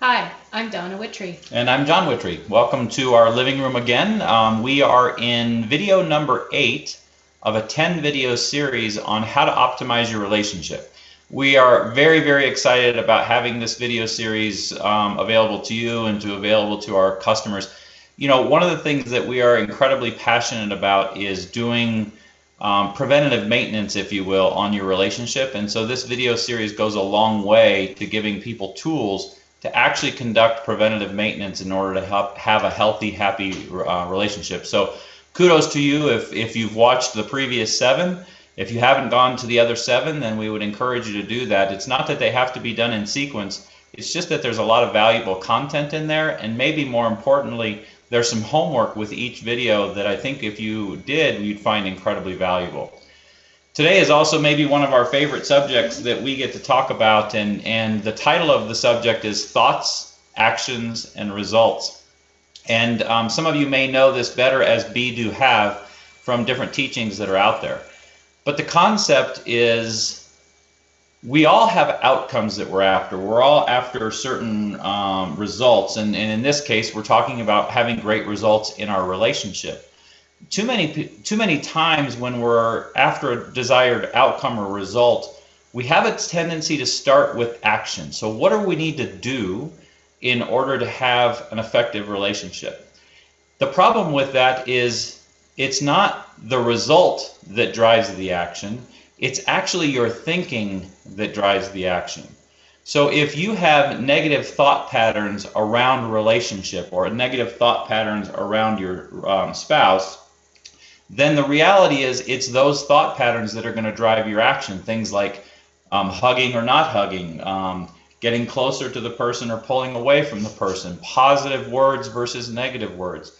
Hi, I'm Donna Wittry. And I'm John Wittry. Welcome to our living room again. We are in video number 8 of a 10 video series on how to optimize your relationship. We are very, very excited about having this video series available to you and available to our customers. You know, one of the things that we are incredibly passionate about is doing preventative maintenance, if you will, on your relationship. And so this video series goes a long way to giving people tools to actually conduct preventative maintenance in order to have a healthy, happy relationship. So kudos to you if you've watched the previous 7. If you haven't gone to the other 7, then we would encourage you to do that. It's not that they have to be done in sequence. It's just that there's a lot of valuable content in there, and maybe more importantly, there's some homework with each video that I think if you did, you'd find incredibly valuable. Today is also maybe one of our favorite subjects that we get to talk about, and the title of the subject is Thoughts, Actions, and Results. And some of you may know this better as Be, Do, Have from different teachings that are out there. But the concept is we all have outcomes that we're after. We're all after certain results, and in this case, we're talking about having great results in our relationship. Too many times when we're after a desired outcome or result, we have a tendency to start with action. So what do we need to do in order to have an effective relationship? The problem with that is it's not the result that drives the action. It's actually your thinking that drives the action. So if you have negative thought patterns around a relationship or negative thought patterns around your spouse, then the reality is it's those thought patterns that are going to drive your action. Things like hugging or not hugging, getting closer to the person or pulling away from the person, positive words versus negative words.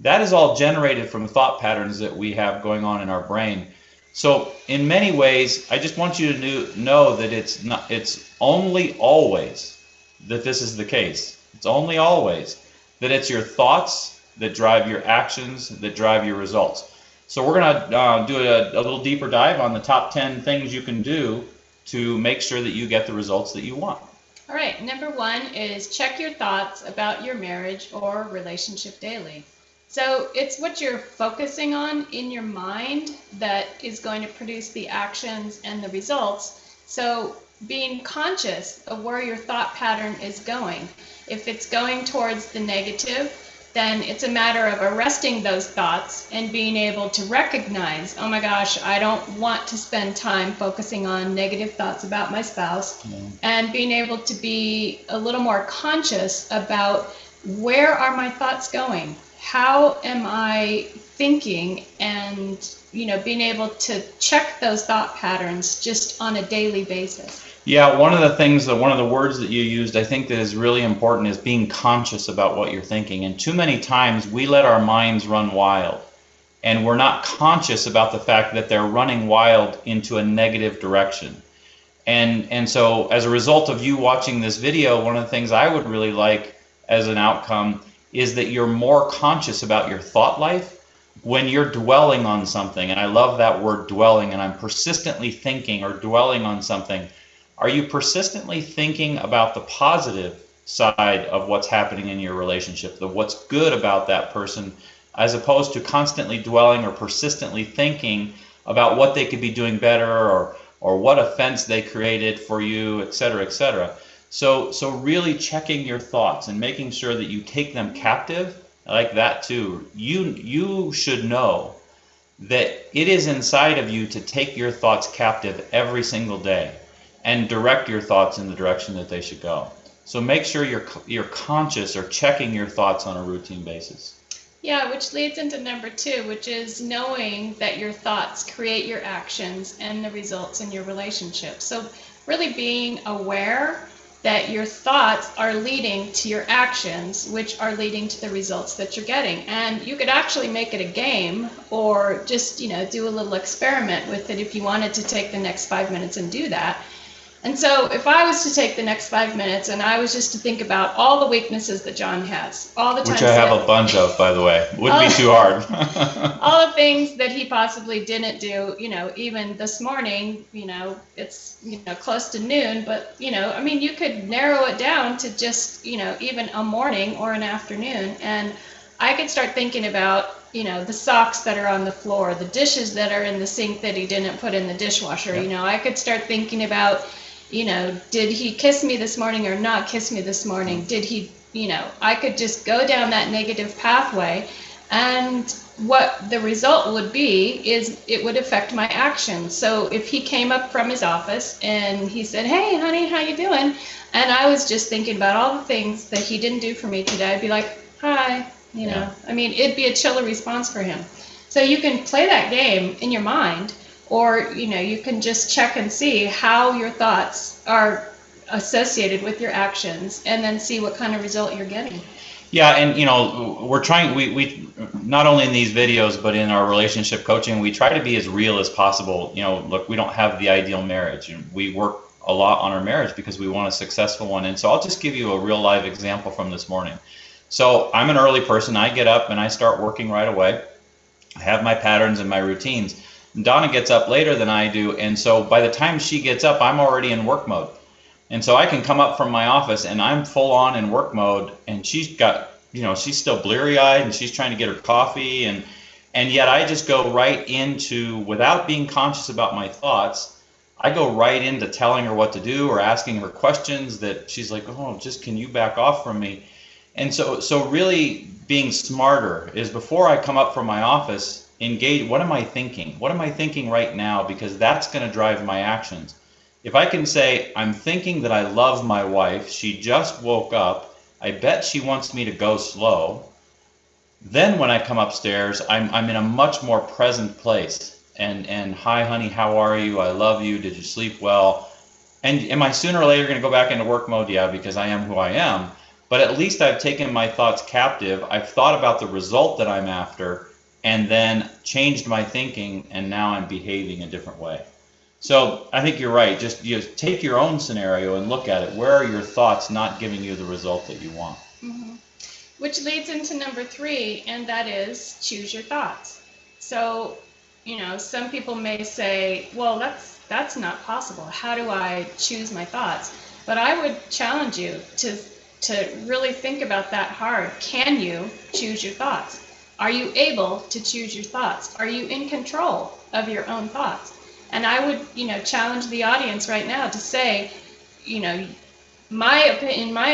That is all generated from thought patterns that we have going on in our brain. So in many ways, I just want you to know that it's only always that this is the case. It's only always that it's your thoughts that drive your actions, that drive your results. So we're going to do a little deeper dive on the top 10 things you can do to make sure that you get the results that you want. All right, number 1 is check your thoughts about your marriage or relationship daily. So it's what you're focusing on in your mind that is going to produce the actions and the results. So being conscious of where your thought pattern is going. If it's going towards the negative, then it's a matter of arresting those thoughts and being able to recognize, oh my gosh, I don't want to spend time focusing on negative thoughts about my spouse, and being able to be a little more conscious about where are my thoughts going? How am I thinking? And being able to check those thought patterns just on a daily basis. Yeah, one of the words that you used, I think that is really important, is being conscious about what you're thinking. And too many times we let our minds run wild, and we're not conscious about the fact that they're running wild into a negative direction. And so as a result of you watching this video, one of the things I would really like as an outcome is that you're more conscious about your thought life when you're dwelling on something. And I love that word dwelling, and I'm persistently thinking or dwelling on something. Are you persistently thinking about the positive side of what's happening in your relationship, what's good about that person, as opposed to constantly dwelling or persistently thinking about what they could be doing better or what offense they created for you, etc., etc. So really checking your thoughts and making sure that you take them captive. I like that too. You should know that it is inside of you to take your thoughts captive every single day and direct your thoughts in the direction that they should go. So make sure you're conscious or checking your thoughts on a routine basis. Yeah, which leads into number 2, which is knowing that your thoughts create your actions and the results in your relationship. So really being aware that your thoughts are leading to your actions, which are leading to the results that you're getting. And you could actually make it a game, or just do a little experiment with it if you wanted to take the next 5 minutes and do that. And so if I was to take the next 5 minutes and I was just to think about all the weaknesses that John has, all the times Which I have a bunch of, by the way. Wouldn't be too hard. all the things that he possibly didn't do, even this morning, it's, close to noon, but, I mean, you could narrow it down to just, even a morning or an afternoon. And I could start thinking about, the socks that are on the floor, the dishes that are in the sink that he didn't put in the dishwasher. Yep. I could start thinking about, did he kiss me this morning or not kiss me this morning? Did he, I could just go down that negative pathway, and what the result would be is it would affect my actions. So if he came up from his office and he said, "Hey, honey, how you doing?" And I was just thinking about all the things that he didn't do for me today, I'd be like, "Hi." Yeah. I mean, it'd be a chiller response for him. So you can play that game in your mind, or, you can just check and see how your thoughts are associated with your actions, and then see what kind of result you're getting. Yeah, and we're trying, we not only in these videos, but in our relationship coaching, we try to be as real as possible. Look, we don't have the ideal marriage, and we work a lot on our marriage because we want a successful one. And so I'll just give you a real live example from this morning. So I'm an early person. I get up and I start working right away. I have my patterns and my routines. Donna gets up later than I do, and so by the time she gets up, I'm already in work mode. And so I can come up from my office and I'm full on in work mode, and she's got, she's still bleary-eyed and she's trying to get her coffee, and yet I just go right into, without being conscious about my thoughts, I go right into telling her what to do or asking her questions that she's like, "Oh, just can you back off from me?" And so really being smarter is, before I come up from my office, engage, what am I thinking? What am I thinking right now? Because that's going to drive my actions. If I can say, I'm thinking that I love my wife, she just woke up, I bet she wants me to go slow, then when I come upstairs, I'm in a much more present place. And "Hi, honey, how are you? I love you. Did you sleep well?" And am I sooner or later going to go back into work mode? Yeah, because I am who I am. But at least I've taken my thoughts captive. I've thought about the result that I'm after, and then changed my thinking, and now I'm behaving a different way. So I think you're right. Just take your own scenario and look at it. Where are your thoughts not giving you the result that you want? Mm-hmm. Which leads into number 3, and that is choose your thoughts. So, some people may say, "Well, that's not possible. How do I choose my thoughts?" But I would challenge you to really think about that hard. Can you choose your thoughts? Are you able to choose your thoughts? Are you in control of your own thoughts? And I would, challenge the audience right now to say, in my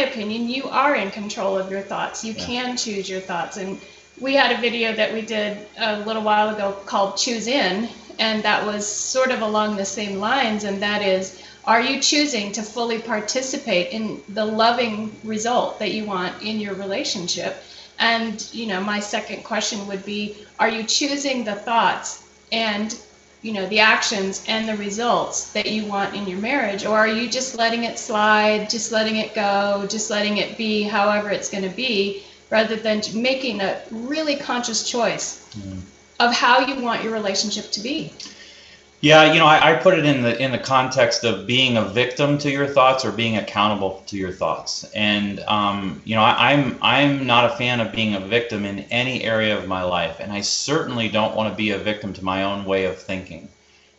opinion, you are in control of your thoughts. You can choose your thoughts. And we had a video that we did a little while ago called Choose In, and that was sort of along the same lines, and that is, are you choosing to fully participate in the loving result that you want in your relationship? And, my second question would be, are you choosing the thoughts and, the actions and the results that you want in your marriage? Or are you just letting it slide, just letting it go, just letting it be however it's going to be, rather than making a really conscious choice of how you want your relationship to be? Yeah, I put it in the context of being a victim to your thoughts or being accountable to your thoughts. And I'm not a fan of being a victim in any area of my life, and I certainly don't want to be a victim to my own way of thinking.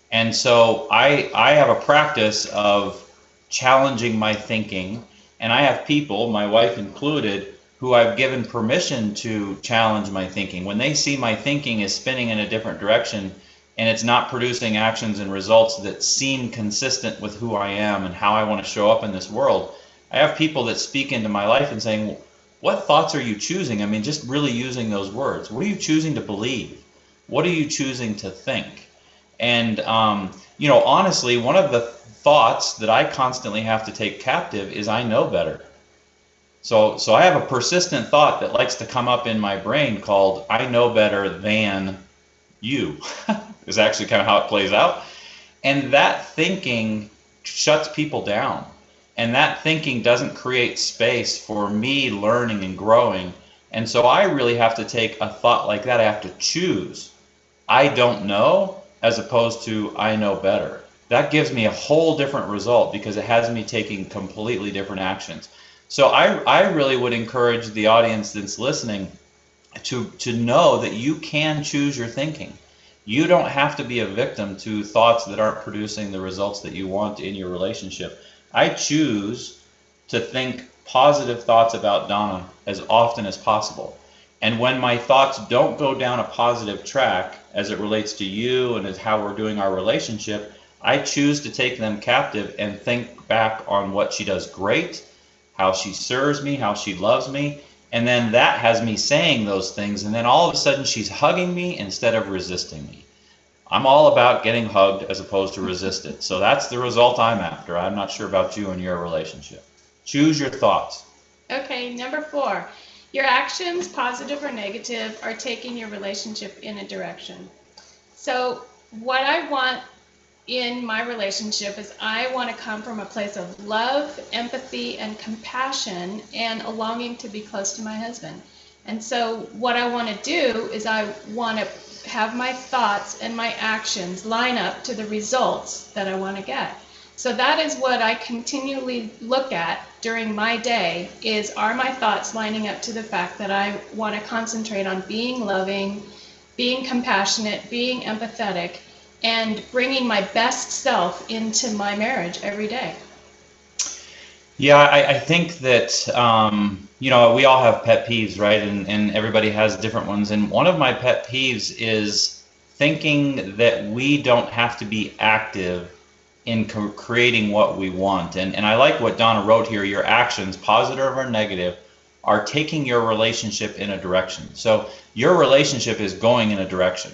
And so I have a practice of challenging my thinking, and I have people, my wife included, who I've given permission to challenge my thinking. When they see my thinking is spinning in a different direction, and it's not producing actions and results that seem consistent with who I am and how I want to show up in this world, I have people that speak into my life and saying, "Well, what thoughts are you choosing?" I mean, just really using those words. What are you choosing to believe? What are you choosing to think? And, honestly, one of the thoughts that I constantly have to take captive is, I know better. So I have a persistent thought that likes to come up in my brain called, "I know better than you." Is actually kind of how it plays out. And that thinking shuts people down. And that thinking doesn't create space for me learning and growing. And so I really have to take a thought like that. I have to choose, "I don't know," as opposed to "I know better." that gives me a whole different result because it has me taking completely different actions. So I really would encourage the audience that's listening to know that you can choose your thinking. You don't have to be a victim to thoughts that aren't producing the results that you want in your relationship. I choose to think positive thoughts about Donna as often as possible. And when my thoughts don't go down a positive track as it relates to you and as how we're doing our relationship, I choose to take them captive and think back on what she does great, how she serves me, how she loves me, and then that has me saying those things, and then all of a sudden she's hugging me instead of resisting me. I'm all about getting hugged as opposed to resisted. So that's the result I'm after. I'm not sure about you and your relationship. Choose your thoughts. Okay, number 4. Your actions, positive or negative, are taking your relationship in a direction. So what I want in my relationship is I want to come from a place of love, empathy, and compassion, and a longing to be close to my husband. And so what I want to do is I want to have my thoughts and my actions line up to the results that I want to get. So that is what I continually look at during my day is, are my thoughts lining up to the fact that I want to concentrate on being loving, being compassionate, being empathetic, and bringing my best self into my marriage every day. Yeah, I think that, we all have pet peeves, right? And everybody has different ones. And one of my pet peeves is thinking that we don't have to be active in creating what we want. And I like what Donna wrote here. Your actions, positive or negative, are taking your relationship in a direction. So your relationship is going in a direction.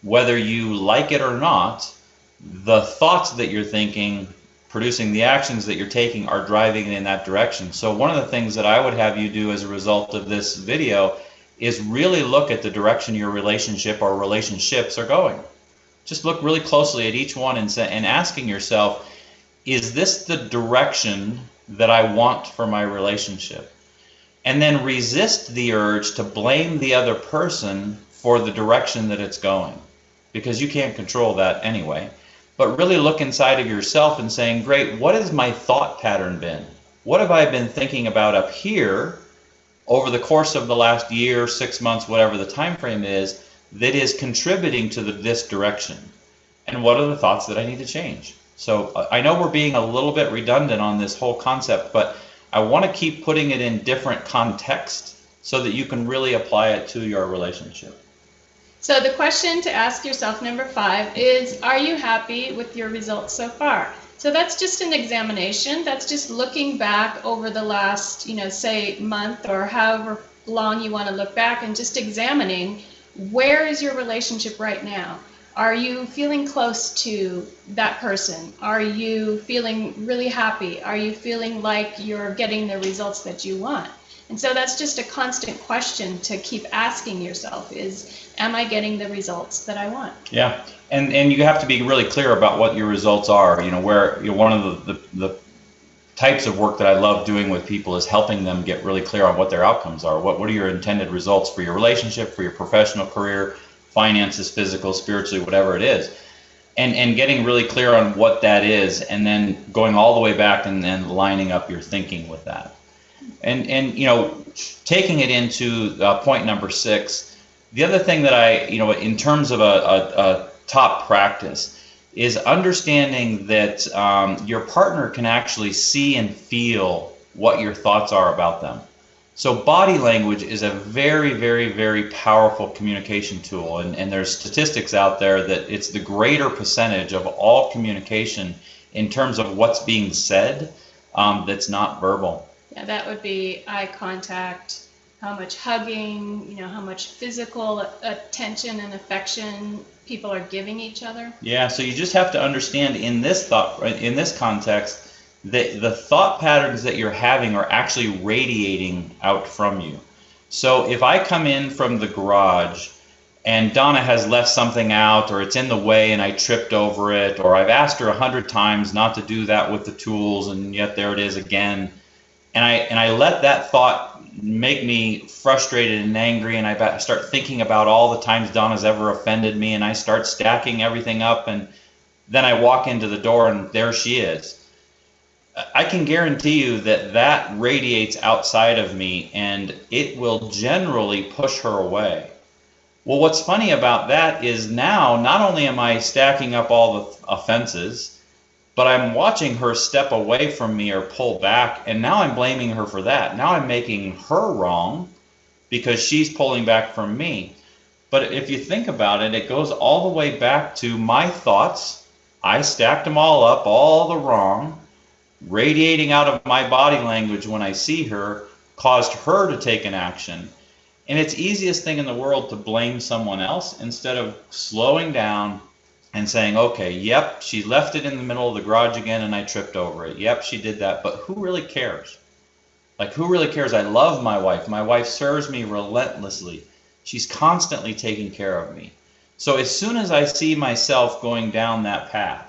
Whether you like it or not, the thoughts that you're thinking, producing the actions that you're taking, are driving it in that direction. So one of the things that I would have you do as a result of this video is really look at the direction your relationship or relationships are going. Just look really closely at each one and asking yourself, is this the direction that I want for my relationship? And then resist the urge to blame the other person for the direction that it's going, because you can't control that anyway. But really look inside of yourself and saying, great, what has my thought pattern been? What have I been thinking about up here over the course of the last year, 6 months, whatever the time frame is, that is contributing to this direction? And what are the thoughts that I need to change? So I know we're being a little bit redundant on this whole concept, but I want to keep putting it in different context so that you can really apply it to your relationship. So the question to ask yourself, number 5, is, are you happy with your results so far? So that's just an examination. That's just looking back over the last, say month or however long you want to look back, and just examining, where is your relationship right now? Are you feeling close to that person? Are you feeling really happy? Are you feeling like you're getting the results that you want? And so that's just a constant question to keep asking yourself is, am I getting the results that I want? Yeah, and you have to be really clear about what your results are. One of the types of work that I love doing with people is helping them get really clear on what their outcomes are. What are your intended results for your relationship, for your professional career, finances, physical, spiritually, whatever it is. And getting really clear on what that is, and then going all the way back and then lining up your thinking with that. And taking it into point number 6, the other thing that in terms of a top practice is understanding that your partner can actually see and feel what your thoughts are about them. So body language is a very, very, very powerful communication tool, and there's statistics out there that it's the greater percentage of all communication in terms of what's being said that's not verbal. Yeah, that would be eye contact, how much hugging, how much physical attention and affection people are giving each other. Yeah, so you just have to understand in this context, that the thought patterns that you're having are actually radiating out from you. So if I come in from the garage and Donna has left something out, or it's in the way and I tripped over it, or I've asked her 100 times not to do that with the tools and yet there it is again, and I let that thought make me frustrated and angry, and I start thinking about all the times Donna's ever offended me, and I start stacking everything up, and Then I walk into the door and there she is. I can guarantee you that that radiates outside of me, and it will generally push her away. Well, what's funny about that is now not only am I stacking up all the offenses, but I'm watching her step away from me or pull back, and now I'm blaming her for that. Now I'm making her wrong because she's pulling back from me. But if you think about it, it goes all the way back to my thoughts. I stacked them all up, all the wrong, radiating out of my body language when I see her, caused her to take an action. And it's the easiest thing in the world to blame someone else instead of slowing down and saying, okay, yep, she left it in the middle of the garage again and I tripped over it. Yep, she did that, but who really cares? Like, who really cares? I love my wife. My wife serves me relentlessly. She's constantly taking care of me. So as soon as I see myself going down that path,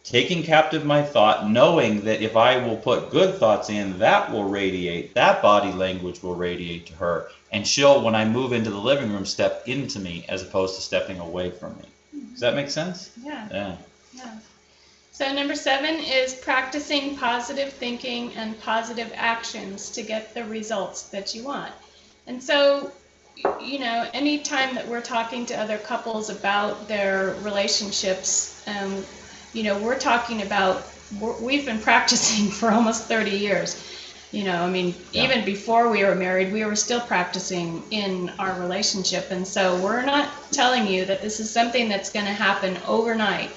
taking captive my thought, knowing that if I will put good thoughts in, that will radiate, that body language will radiate to her. And she'll, when I move into the living room, step into me as opposed to stepping away from me. Does that make sense? Yeah. So number 7 is practicing positive thinking and positive actions to get the results that you want. And so, anytime that we're talking to other couples about their relationships, we're talking about, we've been practicing for almost 30 years. Even before we were married, we were still practicing in our relationship. And so we're not telling you that this is something that's going to happen overnight.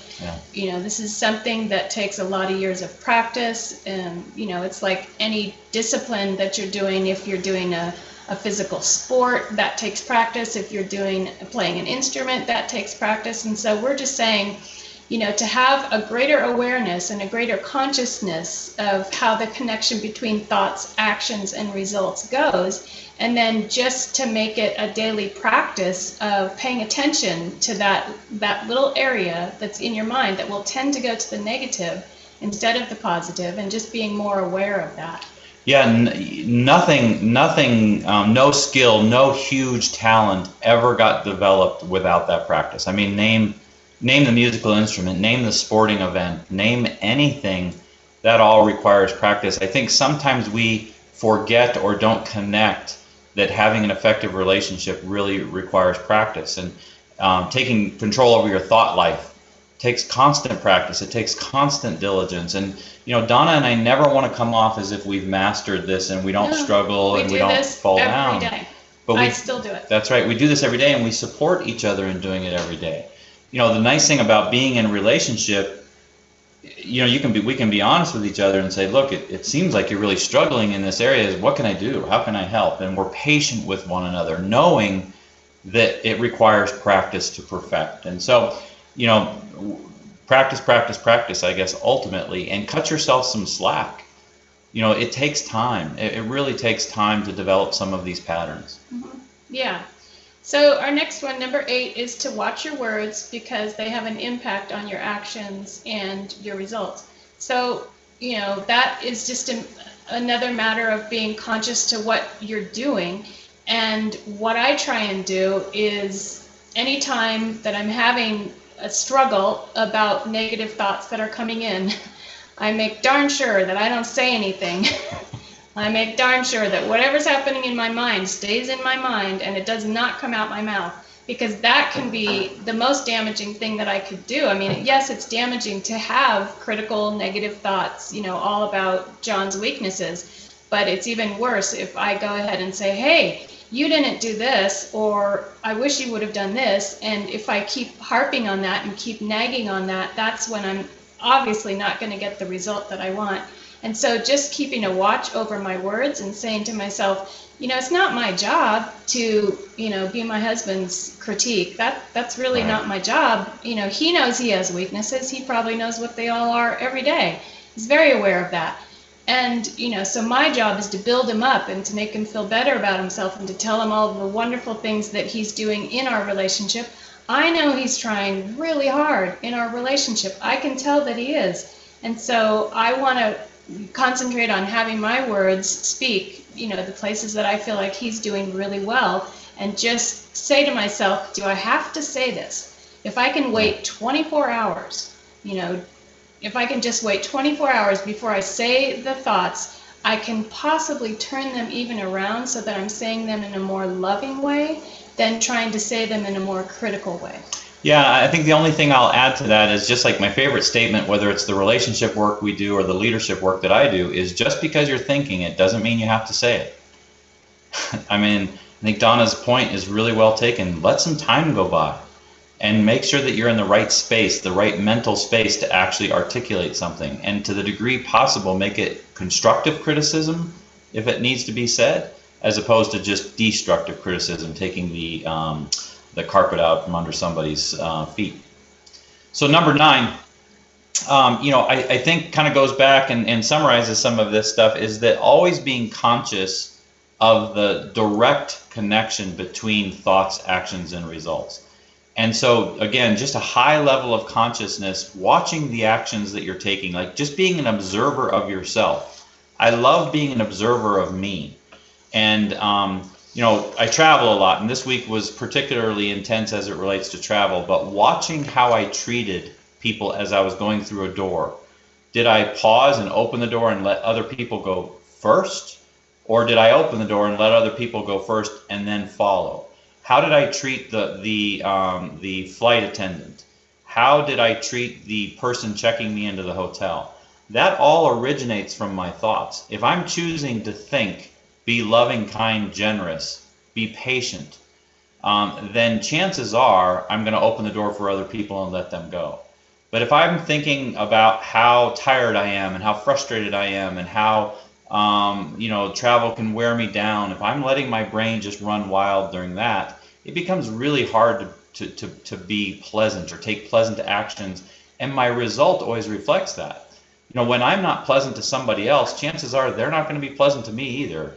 Yeah. This is something that takes a lot of years of practice. And, it's like any discipline that you're doing. If you're doing a physical sport, that takes practice. If you're playing an instrument, that takes practice. And so we're just saying, to have a greater awareness and a greater consciousness of how the connection between thoughts, actions, and results goes, and then just to make it a daily practice of paying attention to that little area that's in your mind that will tend to go to the negative instead of the positive, and just being more aware of that. Yeah, nothing, no skill, no huge talent ever got developed without that practice. I mean, name the musical instrument, name the sporting event, name anything, that all requires practice. I think sometimes we forget or don't connect that having an effective relationship really requires practice. And taking control over your thought life takes constant practice. It takes constant diligence. And, Donna and I never want to come off as if we've mastered this and we don't struggle and we don't fall down. Day. But I still do it. That's right. We do this every day, and we support each other in doing it every day. The nice thing about being in a relationship, we can be honest with each other and say, look, it seems like you're really struggling in this area. What can I do? How can I help? And we're patient with one another, knowing that it requires practice to perfect. And so, practice, I guess, ultimately, and cut yourself some slack. It takes time. It really takes time to develop some of these patterns. Mm-hmm. Yeah. So our next one, number 8, is to watch your words, because they have an impact on your actions and your results. So, that is just another matter of being conscious to what you're doing. And what I try and do is, anytime that I'm having a struggle about negative thoughts that are coming in, I make darn sure that I don't say anything. I make darn sure that whatever's happening in my mind stays in my mind and it does not come out my mouth, because that can be the most damaging thing that I could do. I mean, yes, it's damaging to have critical, negative thoughts, all about John's weaknesses, but it's even worse if I go ahead and say, hey, you didn't do this, or I wish you would have done this. And if I keep harping on that and keep nagging on that, that's when I'm obviously not going to get the result that I want. And so just keeping a watch over my words and saying to myself, it's not my job to, be my husband's critique. That's really not my job. He knows he has weaknesses. He probably knows what they all are every day. He's very aware of that. And, so my job is to build him up and to make him feel better about himself and to tell him all of the wonderful things that he's doing in our relationship. I know he's trying really hard in our relationship. I can tell that he is. And so I want to concentrate on having my words speak, the places that I feel like he's doing really well, and just say to myself, do I have to say this? If I can wait 24 hours you know, if I can just wait 24 hours before I say the thoughts, I can possibly turn them even around so that I'm saying them in a more loving way than trying to say them in a more critical way. Yeah, I think the only thing I'll add to that is just like my favorite statement, whether it's the relationship work we do or the leadership work that I do, is just because you're thinking it doesn't mean you have to say it. I mean, I think Donna's point is really well taken. Let some time go by and make sure that you're in the right space, the right mental space to actually articulate something. And to the degree possible, make it constructive criticism if it needs to be said, as opposed to just destructive criticism, taking the carpet out from under somebody's feet. So number 9, I think kind of goes back and summarizes some of this stuff, is that always being conscious of the direct connection between thoughts, actions, and results. And so again, just a high level of consciousness, watching the actions that you're taking, like just being an observer of yourself. I love being an observer of me. And I travel a lot, and this week was particularly intense as it relates to travel, but watching how I treated people as I was going through a door. Did I pause and open the door and let other people go first? Or did I open the door and let other people go first and then follow? How did I treat the flight attendant? How did I treat the person checking me into the hotel? That all originates from my thoughts. If I'm choosing to think, be loving, kind, generous, be patient, then chances are I'm going to open the door for other people and let them go. But if I'm thinking about how tired I am and how frustrated I am and how travel can wear me down, if I'm letting my brain just run wild during that, it becomes really hard to be pleasant or take pleasant actions, and my result always reflects that. When I'm not pleasant to somebody else, chances are they're not going to be pleasant to me either.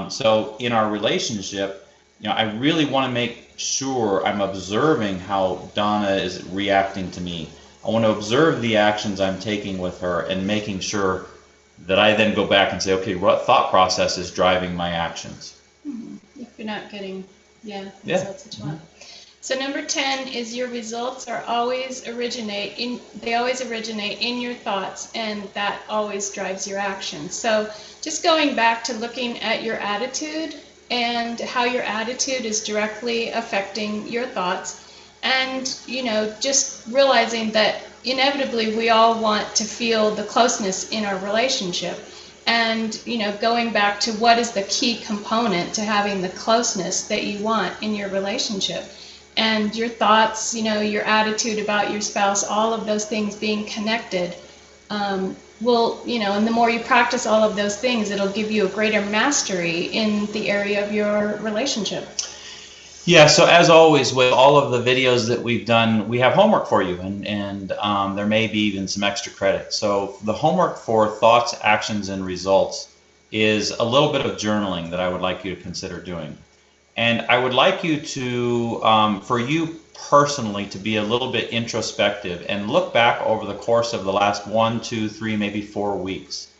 So in our relationship, I really want to make sure I'm observing how Donna is reacting to me. I want to observe the actions I'm taking with her and making sure that I then go back and say, okay, what thought process is driving my actions? If you're not getting, results that you want. So number 10 is your results always originate in your thoughts, and that always drives your actions. So just going back to looking at your attitude and how your attitude is directly affecting your thoughts, and just realizing that inevitably we all want to feel the closeness in our relationship, and going back to what is the key component to having the closeness that you want in your relationship. And your thoughts, your attitude about your spouse, all of those things being connected will, and the more you practice all of those things, it'll give you a greater mastery in the area of your relationship. Yeah, so as always, with all of the videos that we've done, we have homework for you, and there may be even some extra credit. So the homework for thoughts, actions, and results is a little bit of journaling that I would like you to consider doing. And I would like you to, for you personally, to be a little bit introspective and look back over the course of the last 1, 2, 3, maybe 4 weeks,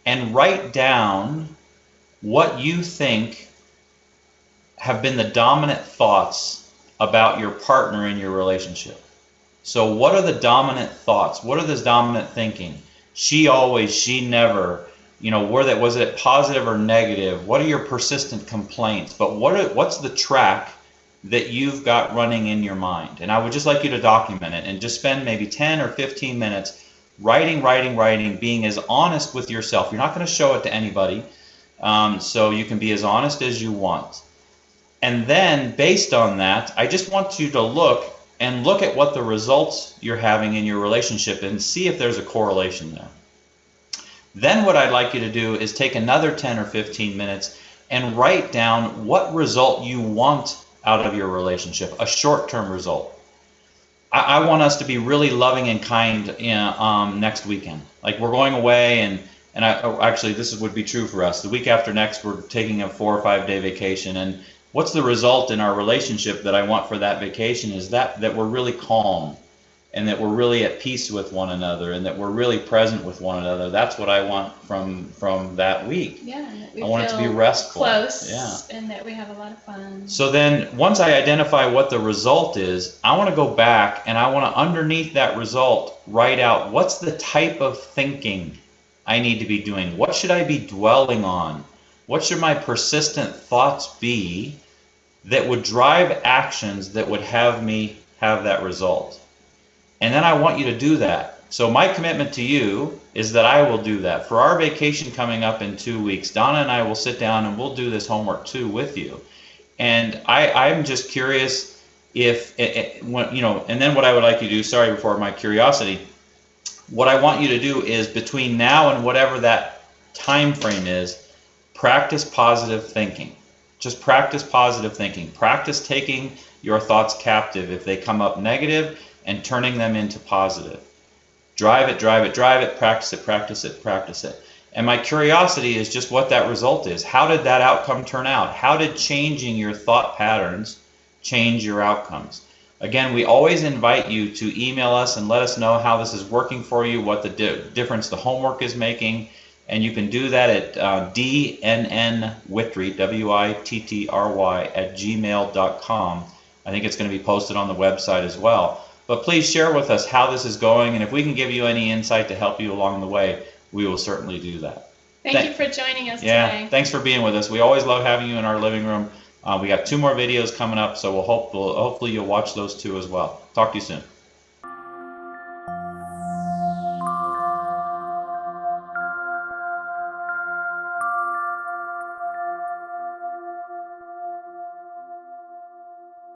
and write down what you think have been the dominant thoughts about your partner in your relationship. So what are the dominant thoughts? What are this dominant thinking? She always, she never. Was it positive or negative? What are your persistent complaints? But what's the track that you've got running in your mind? And I would just like you to document it and just spend maybe 10 or 15 minutes writing, being as honest with yourself. You're not going to show it to anybody, so you can be as honest as you want. And then based on that, I just want you to look at what the results you're having in your relationship and see if there's a correlation there. Then what I'd like you to do is take another 10 or 15 minutes and write down what result you want out of your relationship, a short-term result. I want us to be really loving and kind next weekend. Like, we're going away, and actually this would be true for us. The week after next, we're taking a 4 or 5 day vacation, and what's the result in our relationship that I want for that vacation is that we're really calm and that we're really at peace with one another, and that we're really present with one another. That's what I want from that week. Yeah, and that we I want it to be feel restful. close, Yeah. and that we have a lot of fun. So then once I identify what the result is, I want to go back and I want to, underneath that result, write out what's the type of thinking I need to be doing. What should I be dwelling on? What should my persistent thoughts be that would drive actions that would have me have that result? And then I want you to do that. So my commitment to you is that I will do that. For our vacation coming up in 2 weeks, Donna and I will sit down and we'll do this homework too with you. And I'm just curious if, when, you know, and then what I would like you to do, sorry, before my curiosity, what I want you to do is between now and whatever that time frame is, practice positive thinking. Just practice positive thinking. Practice taking your thoughts captive if they come up negative and turning them into positive. Drive it, drive it, drive it, practice it, practice it, practice it. And my curiosity is just what that result is. How did that outcome turn out? How did changing your thought patterns change your outcomes? Again, we always invite you to email us and let us know how this is working for you, what the difference the homework is making. And you can do that at dnnwitry, W-I-T-T-R-Y, @gmail.com. I think it's going to be posted on the website as well. But please share with us how this is going, and if we can give you any insight to help you along the way, we will certainly do that. Thank you for joining us Yeah, today. thanks for being with us. We always love having you in our living room. We got 2 more videos coming up, so hopefully you'll watch those 2 as well. Talk to you soon.